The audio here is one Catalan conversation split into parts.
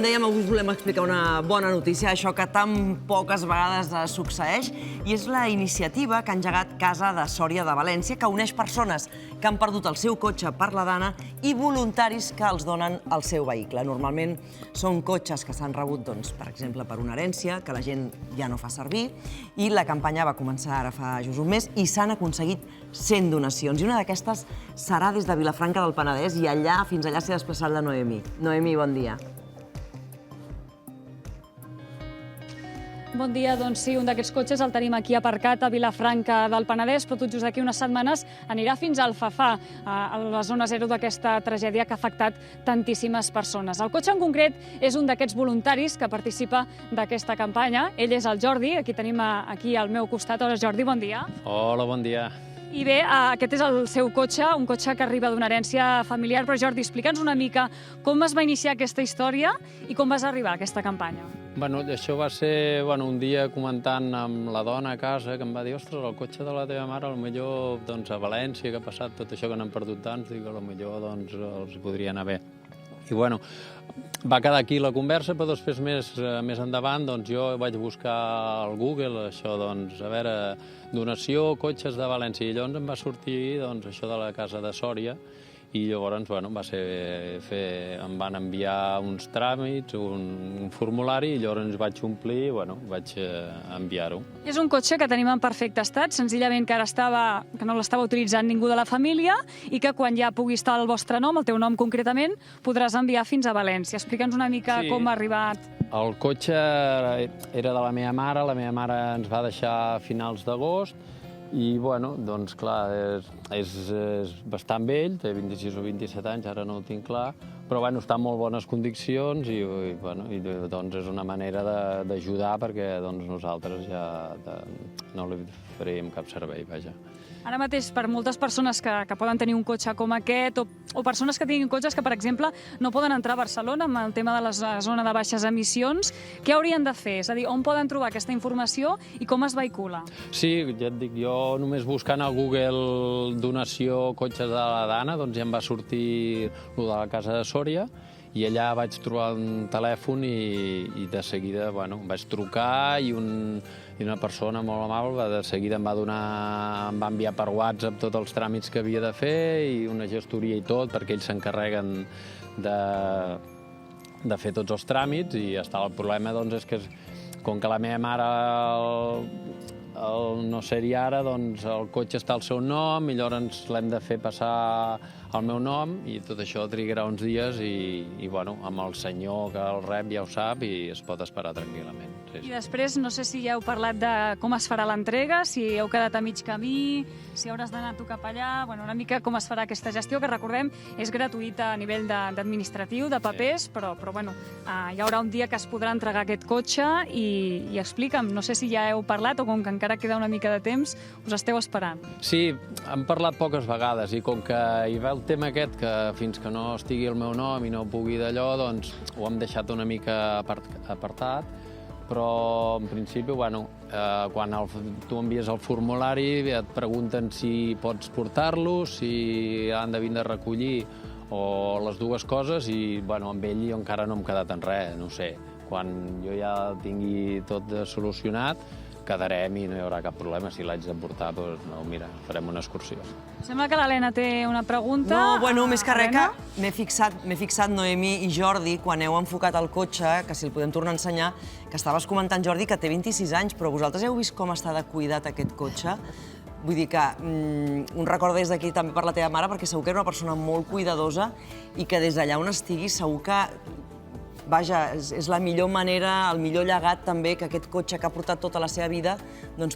com dèiem, avui us volem explicar una bona notícia, això que tan poques vegades succeeix, i és la iniciativa que ha engegat Casa de Sòria de València, que uneix persones que han perdut el seu cotxe per la dana i voluntaris que els donen el seu vehicle. Normalment són cotxes que s'han rebut, per exemple, per una herència, que la gent ja no fa servir, i la campanya va començar ara fa just un mes i s'han aconseguit 100 donacions. I una d'aquestes serà des de Vilafranca del Penedès i fins allà s'ha desplaçat la Noemí. Noemí, bon dia. Bon dia, doncs sí, un d'aquests cotxes el tenim aquí aparcat a Vilafranca del Penedès, però tot just d'aquí unes setmanes anirà fins al Alfafar, a la zona zero d'aquesta tragèdia que ha afectat tantíssimes persones. El cotxe en concret és un d'aquests voluntaris que participa d'aquesta campanya. Ell és el Jordi, aquí tenim aquí al meu costat. Hola Jordi, bon dia. Hola, bon dia. I bé, aquest és el seu cotxe, un cotxe que arriba d'una herència familiar. Però Jordi, explica'ns una mica com es va iniciar aquesta història i com vas arribar a aquesta campanya. Bueno, això va ser un dia comentant amb la dona a casa que em va dir ostres, el cotxe de la teva mare, potser a València, que ha passat tot això que n'han perdut tants, dic, potser els podria anar bé. I va quedar aquí la conversa, però després més endavant jo vaig buscar al Google això, a veure, donació, cotxes de València, i llavors em va sortir això de la Casa de Sòria, i llavors va ser em van enviar uns tràmits, un formulari, i llavors vaig omplir i vaig enviar-ho. És un cotxe que tenim en perfecte estat, senzillament que no l'estava utilitzant ningú de la família i que quan ja pugui estar el vostre nom, el teu nom concretament, podràs enviar fins a València. Explica'ns una mica com ha arribat. El cotxe era de la meva mare ens va deixar a finals d'agost, i, clar, és bastant vell, té 26 o 27 anys, ara no ho tinc clar, però està en molt bones condicions i és una manera d'ajudar perquè nosaltres ja no li faríem cap servei, vaja. Ara mateix, per moltes persones que poden tenir un cotxe com aquest o persones que tinguin cotxes que, per exemple, no poden entrar a Barcelona amb el tema de la zona de baixes emissions, què haurien de fer? És a dir, on poden trobar aquesta informació i com es vehicula? Sí, ja et dic, jo només buscant a Google donació cotxes de la dana, ja em va sortir el de la Casa de Sòria, i allà vaig trobar un telèfon i de seguida vaig trucar i una persona molt amable de seguida em va enviar per WhatsApp tots els tràmits que havia de fer i una gestoria i tot, perquè ells s'encarreguen de fer tots els tràmits i ja està. El problema és que com que la meva mare no ser-hi ara, el cotxe està al seu nom i llavors l'hem de fer passar al meu nom i tot això trigarà uns dies i amb el senyor que el rep ja ho sap i es pot esperar tranquil·lament. I després, no sé si ja heu parlat de com es farà l'entrega, si heu quedat a mig camí, si hauràs d'anar tu cap allà, una mica com es farà aquesta gestió, que recordem és gratuïta a nivell administratiu, de papers, però hi haurà un dia que es podrà entregar aquest cotxe i explica'm, no sé si ja heu parlat o com que encara queda una mica de temps, us esteu esperant. Sí, hem parlat poques vegades i com que hi va el tema aquest que fins que no estigui el meu nom i no pugui d'allò, ho hem deixat una mica apartat, però en principi, quan tu envies el formulari et pregunten si pots portar-lo, si han de vindre a recollir o les dues coses i amb ell jo encara no hem quedat en res, no sé. Quan jo ja tingui tot solucionat, quedarem i no hi haurà cap problema. Si l'haig de portar, mira, farem una excursió. Sembla que l'Helena té una pregunta. No, més que res que m'he fixat, Noemí i Jordi, quan heu enfocat el cotxe, que si el podem tornar a ensenyar, que estaves comentant, Jordi, que té 26 anys, però vosaltres heu vist com està de cuidat aquest cotxe? Vull dir que un record des d'aquí també per la teva mare, perquè segur que era una persona molt cuidadosa i que des d'allà on estigui segur que vaja, és la millor manera, el millor llegat també que aquest cotxe que ha portat tota la seva vida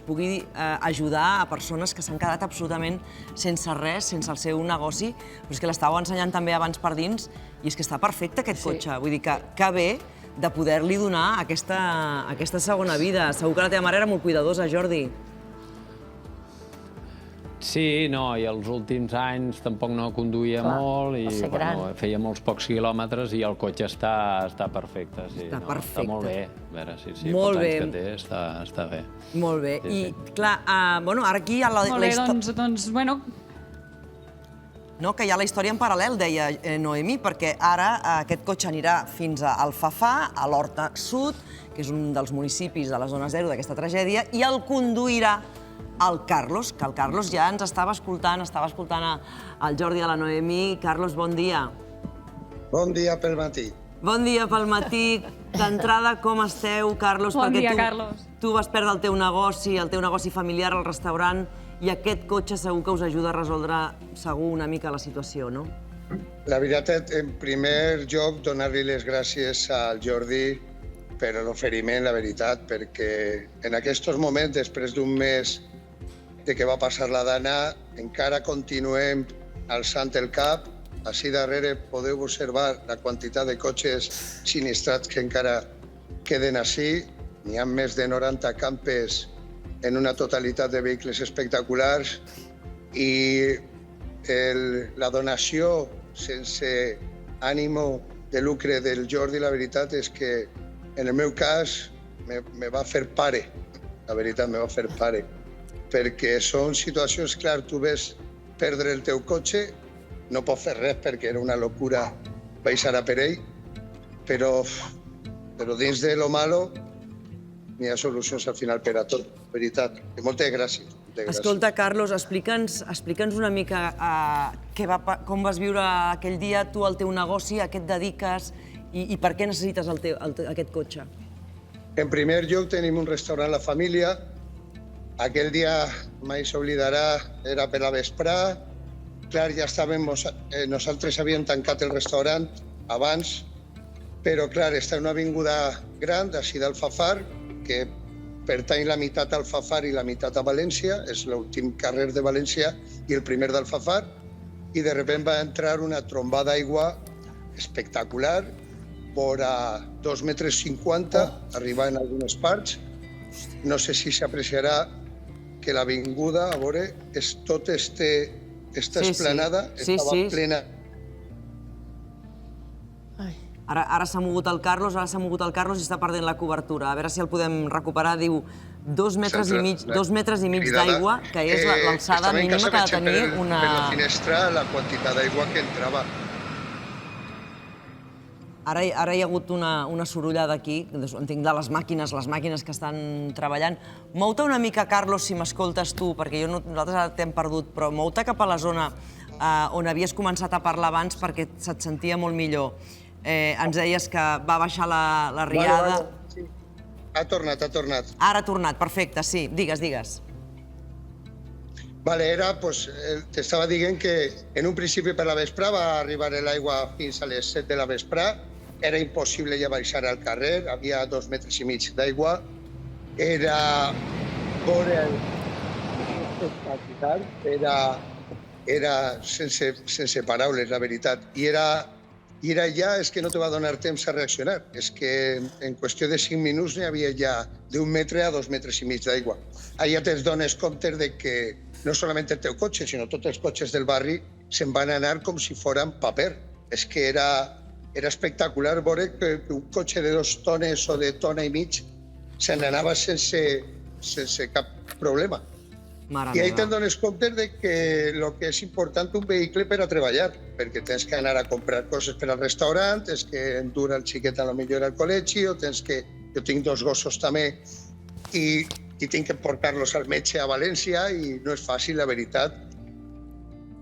pugui ajudar a persones que s'han quedat absolutament sense res, sense el seu negoci. Però és que l'estàveu ensenyant també abans per dins i és que està perfecte aquest cotxe. Vull dir que bé de poder-li donar aquesta segona vida. Segur que la teva mare era molt cuidadosa, Jordi. Sí, no, i els últims anys tampoc no conduïa molt i feia molts pocs quilòmetres i el cotxe està perfecte. Està perfecte. Està molt bé. A veure, sí, pels anys que té, està bé. Molt bé. I, clar, ara aquí hi ha la història... Molt bé, doncs, bueno... No, que hi ha la història en paral·lel, deia Noemí, perquè ara aquest cotxe anirà fins a Alfafar, a l'Horta Sud, que és un dels municipis de la zona zero d'aquesta tragèdia, i el conduirà el Carlos, que el Carlos ja ens estava escoltant el Jordi i la Noemí. Carlos, bon dia. Bon dia pel matí. Bon dia pel matí. D'entrada, com esteu, Carlos? Bon dia, Carlos. Tu vas perdre el teu negoci familiar, el restaurant, i aquest cotxe segur que us ajuda a resoldre segur una mica la situació, no? La veritat, en primer lloc, donar-li les gràcies al Jordi per l'oferiment, la veritat, perquè en aquests moments, després d'un mes de que va passar la Dana, encara continuem alçant el cap. Així darrere podeu observar la quantitat de cotxes sinistrats que encara queden així. N'hi ha més de 90 campes en una totalitat de vehicles espectaculars i la donació sense ànimo de lucre del Jordi, la veritat és que en el meu cas me va fer pare, la veritat me va fer pare, perquè són situacions, clar, tu ves perdre el teu cotxe, no pots fer res perquè era una locura baixar a per ell, però dins de lo malo n'hi ha solucions al final per a tot, veritat. I moltes gràcies. Escolta, Carlos, explica'ns una mica com vas viure aquell dia, tu, el teu negoci, a què et dediques i per què necessites aquest cotxe. En primer lloc, tenim un restaurant La Família. Aquell dia, mai s'oblidarà, era per la vesprà. Clar, ja estàvem, nosaltres havíem tancat el restaurant abans, però clar, està en una avinguda gran, d'ací d'Alfafar, que pertany la meitat a Alfafar i la meitat a València, és l'últim carrer de València i el primer d'Alfafar, i de sobte va entrar una trombada d'aigua espectacular, vora 2,50 metres, arribar en algunes parts. No sé si s'apreciarà que l'avinguda, a veure, és tota esta esplanada, estava plena. Ara s'ha mogut el Carlos i està perdent la cobertura. A veure si el podem recuperar. Diu 2 metres i mig d'aigua, que és l'alçada mínima que ha de tenir una... Per la finestra, la quantitat d'aigua que entrava. Ara hi ha hagut una sorollada aquí, entenc, de les màquines que estan treballant. Mou-te una mica, Carlos, si m'escoltes tu, perquè nosaltres ara t'hem perdut, però mou-te cap a la zona on havies començat a parlar abans perquè se't sentia molt millor. Ens deies que va baixar la riada... Sí. Ha tornat. Ara ha tornat, perfecte, sí. Digues. Vale, t'estava dient que en un principi per la vesprà va arribar l'aigua fins a les 7 de la vesprà. Era impossible ja baixar al carrer, havia 2,5 metres d'aigua. Era espectacular, era sense paraules, la veritat. I era ja, és que no te va donar temps a reaccionar. És que en qüestió de 5 minuts n'hi havia ja d'1 metre a 2,5 metres d'aigua. Allà te'n dones compte de que no solament el teu cotxe, sinó tots els cotxes del barri se'n van anar com si foren paper. És que era espectacular veure que un cotxe de 2 tones o de tona i mig se n'anava sense cap problema. I ahí te'n dones compte de que el que és important un vehicle per a treballar, perquè tens que anar a comprar coses per al restaurant, tens que endur el xiquet a lo millor al col·legi, o tens que... Jo tinc 2 gossos també i tinc que portar-los al metge a València i no és fàcil, la veritat,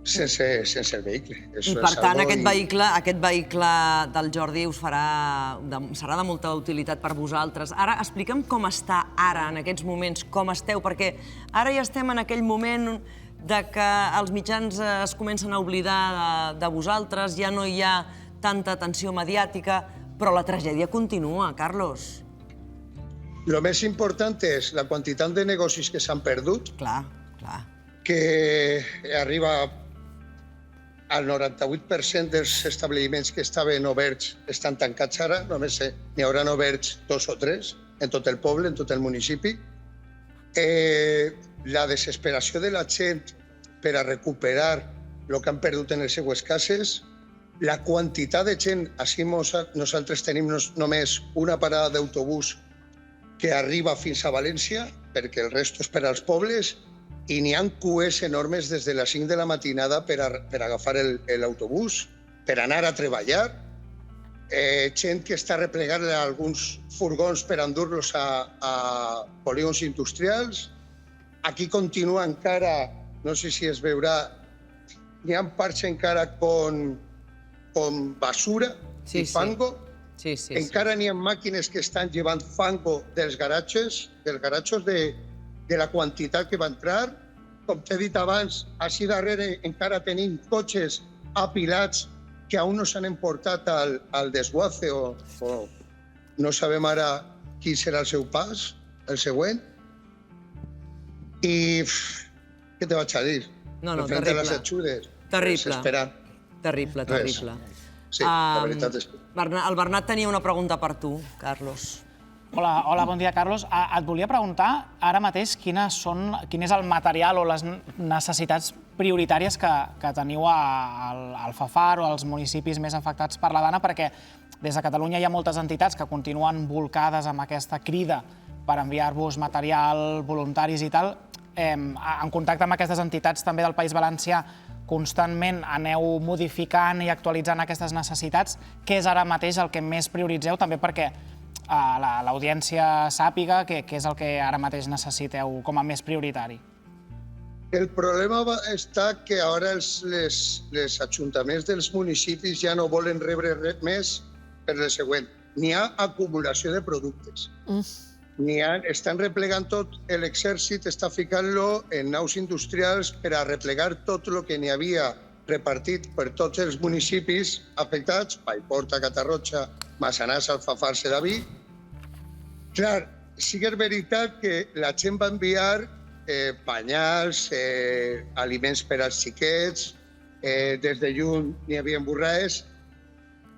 sense el vehicle. I per tant, aquest vehicle del Jordi serà de molta utilitat per vosaltres. Ara, explica'm com està ara, en aquests moments, com esteu, perquè ara ja estem en aquell moment de que els mitjans es comencen a oblidar de vosaltres, ja no hi ha tanta atenció mediàtica, però la tragèdia continua, Carlos. El més important és la quantitat de negocis que s'han perdut, que arriba el 98% dels establiments que estaven oberts estan tancats ara, només n'hi hauran oberts 2 o 3 en tot el poble, en tot el municipi. La desesperació de la gent per a recuperar el que han perdut en les seues cases, la quantitat de gent, així nosaltres tenim només una parada d'autobús que arriba fins a València, perquè el resto és per als pobles, i n'hi ha cues enormes des de les 5 de la matinada per agafar l'autobús, per anar a treballar, gent que està replegant alguns furgons per endur-los a polígons industrials. Aquí continua encara, no sé si es veurà, n'hi ha parts encara con basura i fango. Encara n'hi ha màquines que estan llevant fango dels garatges de la quantitat que va entrar. Com t'he dit abans, així darrere encara tenim cotxes apilats que aún no s'han emportat al desguace o no sabem ara quin serà el seu pas, el següent. I què te vaig a dir? No, Frente a les ajudes. Terrible. Desesperant. Terrible, terrible. Sí, la veritat és que... El Bernat tenia una pregunta per tu, Carlos. Hola, bon dia, Carlos. Et volia preguntar ara mateix quin és el material o les necessitats prioritàries que teniu al Fafar o als municipis més afectats per la Dana, perquè des de Catalunya hi ha moltes entitats que continuen volcades amb aquesta crida per enviar-vos material, voluntaris i tal. En contacte amb aquestes entitats també del País Valencià, constantment aneu modificant i actualitzant aquestes necessitats. Què és ara mateix el que més prioritzeu, també perquè l'audiència sàpiga què és el que ara mateix necessiteu com a més prioritari? El problema està que ara els ajuntaments dels municipis ja no volen rebre res més per el següent. N'hi ha acumulació de productes. Estan replegant tot, l'exèrcit està ficant-lo en naus industrials per a replegar tot el que n'hi havia repartit per tots els municipis afectats, Paiporta, Catarroja, Massanassa, Alfafar, Sedaví. Clar, sí que és veritat que la gent va enviar panyals, aliments per als xiquets, des de lluny n'hi havia emborrades,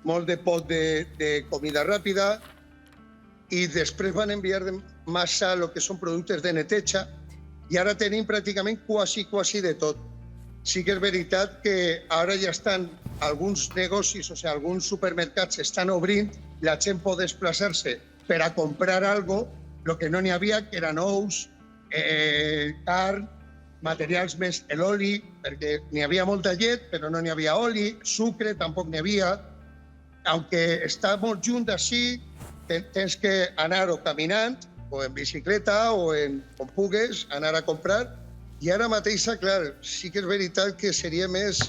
molt de pot de comida ràpida, i després van enviar massa el que són productes de neteja, i ara tenim pràcticament quasi de tot. Sí que és veritat que ara ja estan alguns negocis, o sigui, alguns supermercats estan obrint, la gent pot desplaçar-se per a comprar alguna cosa, el que no n'hi havia, que eren ous, carn, materials més l'oli, perquè n'hi havia molta llet, però no n'hi havia oli, sucre tampoc n'hi havia. Aunque està molt lluny d'ací, tens que anar o caminant, o en bicicleta, o on pugues, anar a comprar. I ara mateix, clar, sí que és veritat que seria més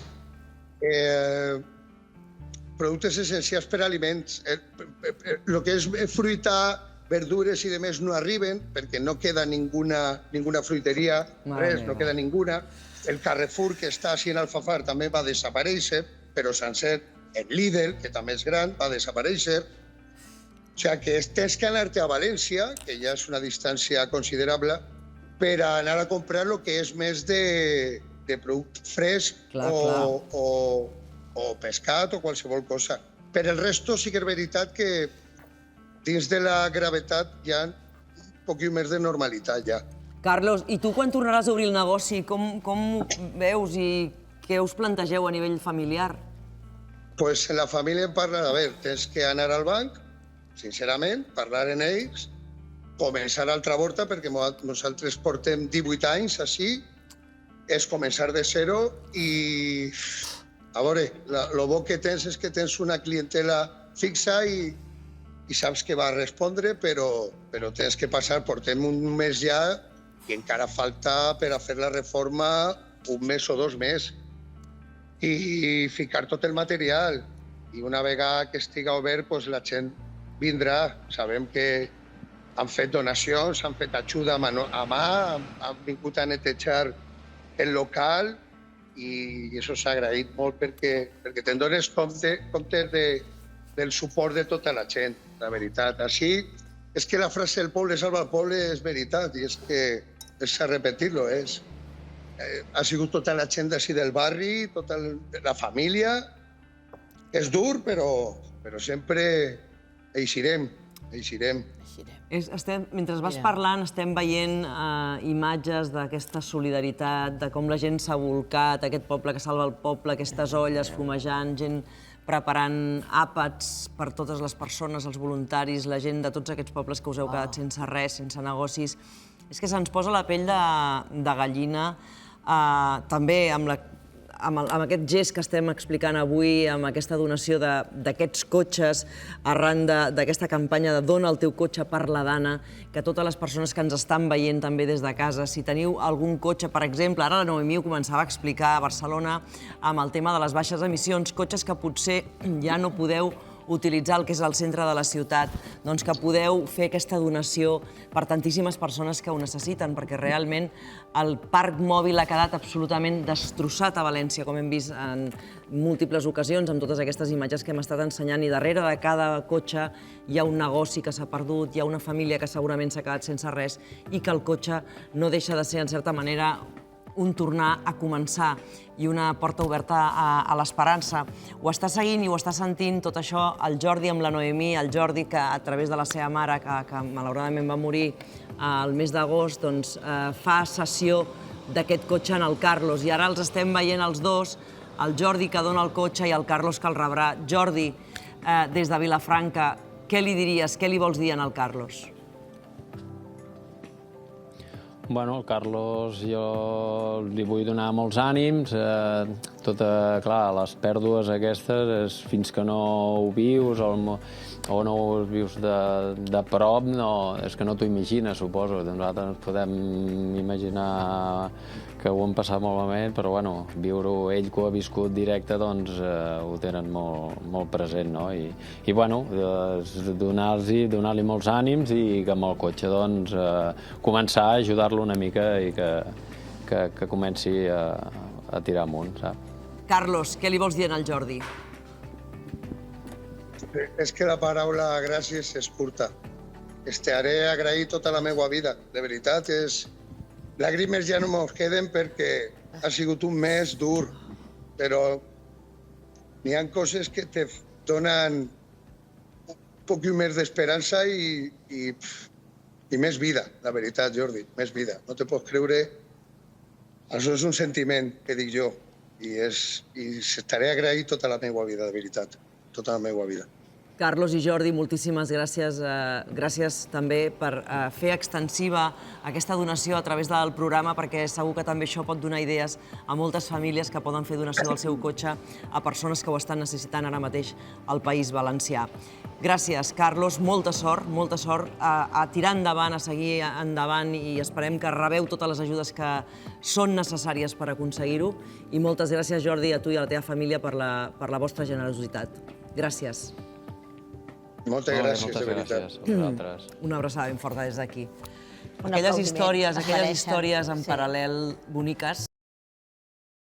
productes essencials per a aliments. El que és fruita, verdures i demés no arriben, perquè no queda ninguna fruiteria, res, no queda ninguna. El Carrefour, que està així en Alfafar, també va desaparèixer, però sencer. El Lidl, que també és gran, va desaparèixer. O sigui que tens que anar-te a València, que ja és una distància considerable, per anar a comprar el que és més de producte fresc o pescat o qualsevol cosa. Per el resto sí que és veritat que dins de la gravetat hi ha un poquet més de normalitat ja. Carlos, i tu quan tornaràs a obrir el negoci, com ho veus i què us plantegeu a nivell familiar? Pues en la família em parlen, a veure, tens que anar al banc, sincerament, parlar amb ells, començar altra volta, perquè nosaltres portem 18 anys així, és començar de zero i, a veure, el bo que tens és que tens una clientela fixa i saps que va respondre, però tens que passar, portem un mes ja i encara falta per a fer la reforma un mes o 2 mesos i ficar tot el material. I una vegada que estiga obert, la gent vindrà. Sabem que han fet donacions, han fet ajuda a mà, han vingut a netejar el local i això s'ha agraït molt perquè te'n dones compte del suport de tota la gent, la veritat. Així, és que la frase "el poble salva el poble" és veritat i és que és a repetir-lo. Ha sigut tota la gent d'ací del barri, tota la família. És dur, però sempre eixirem. Mentre vas parlant estem veient imatges d'aquesta solidaritat, de com la gent s'ha volcat, aquest poble que salva el poble, aquestes olles fumejant, gent preparant àpats per totes les persones, els voluntaris, la gent de tots aquests pobles que us heu quedat sense res, sense negocis. és que se'ns posa la pell de gallina, també amb aquest gest que estem explicant avui, amb aquesta donació d'aquests cotxes, arran d'aquesta campanya de dona el teu cotxe per la Dana, que totes les persones que ens estan veient també des de casa, si teniu algun cotxe, per exemple, ara la Noemí ho començava a explicar a Barcelona amb el tema de les baixes emissions, cotxes que potser ja no podeu utilitzar el que és el centre de la ciutat, doncs que podeu fer aquesta donació per tantíssimes persones que ho necessiten, perquè realment el parc mòbil ha quedat absolutament destrossat a València, com hem vist en múltiples ocasions, amb totes aquestes imatges que hem estat ensenyant, i darrere de cada cotxe hi ha un negoci que s'ha perdut, hi ha una família que segurament s'ha quedat sense res, i que el cotxe no deixa de ser, en certa manera, un tornar a començar i una porta oberta a l'esperança. Ho està seguint i ho està sentint tot això el Jordi amb la Noemí, el Jordi que a través de la seva mare, que malauradament va morir el mes d'agost, doncs fa cessió d'aquest cotxe en el Carlos, i ara els estem veient els dos, el Jordi que dona el cotxe i el Carlos que el rebrà. Jordi, des de Vilafranca, què li diries, què li vols dir al Carlos? Bueno, al Carlos jo li vull donar molts ànims. Clar, les pèrdues aquestes, és fins que no ho vius o no ho vius de prop, és que no t'ho imagines, suposo. Nosaltres ens podem imaginar que ho han passat molt malament, però bueno, viure-ho, ell que ho ha viscut directe, doncs ho tenen molt present, no? I bueno, donar-li molts ànims i que amb el cotxe, doncs, començar a ajudar-lo una mica i que comenci a tirar amunt, saps? Carlos, què li vols dir al Jordi? És que la paraula gràcies és curta. Estaré agraït tota la meva vida, de veritat. Llàgrimes ja no me'n queden perquè ha sigut un mes dur, però n'hi ha coses que te donen un poc més d'esperança i més vida, la veritat, Jordi, més vida. No te pots creure. Això és un sentiment que dic jo i estaré agraït tota la meva vida, de veritat, tota la meva vida. Carlos i Jordi, moltíssimes gràcies. Gràcies també per fer extensiva aquesta donació a través del programa, perquè segur que també això pot donar idees a moltes famílies que poden fer donació del seu cotxe a persones que ho estan necessitant ara mateix al País Valencià. Gràcies, Carlos. Molta sort a tirar endavant, a seguir endavant, i esperem que rebeu totes les ajudes que són necessàries per aconseguir-ho. I moltes gràcies, Jordi, a tu i a la teva família per la vostra generositat. Gràcies. Moltes gràcies, de veritat. Moltes gràcies a vosaltres. Una abraçada ben forta des d'aquí. Aquelles històries en paral·lel boniques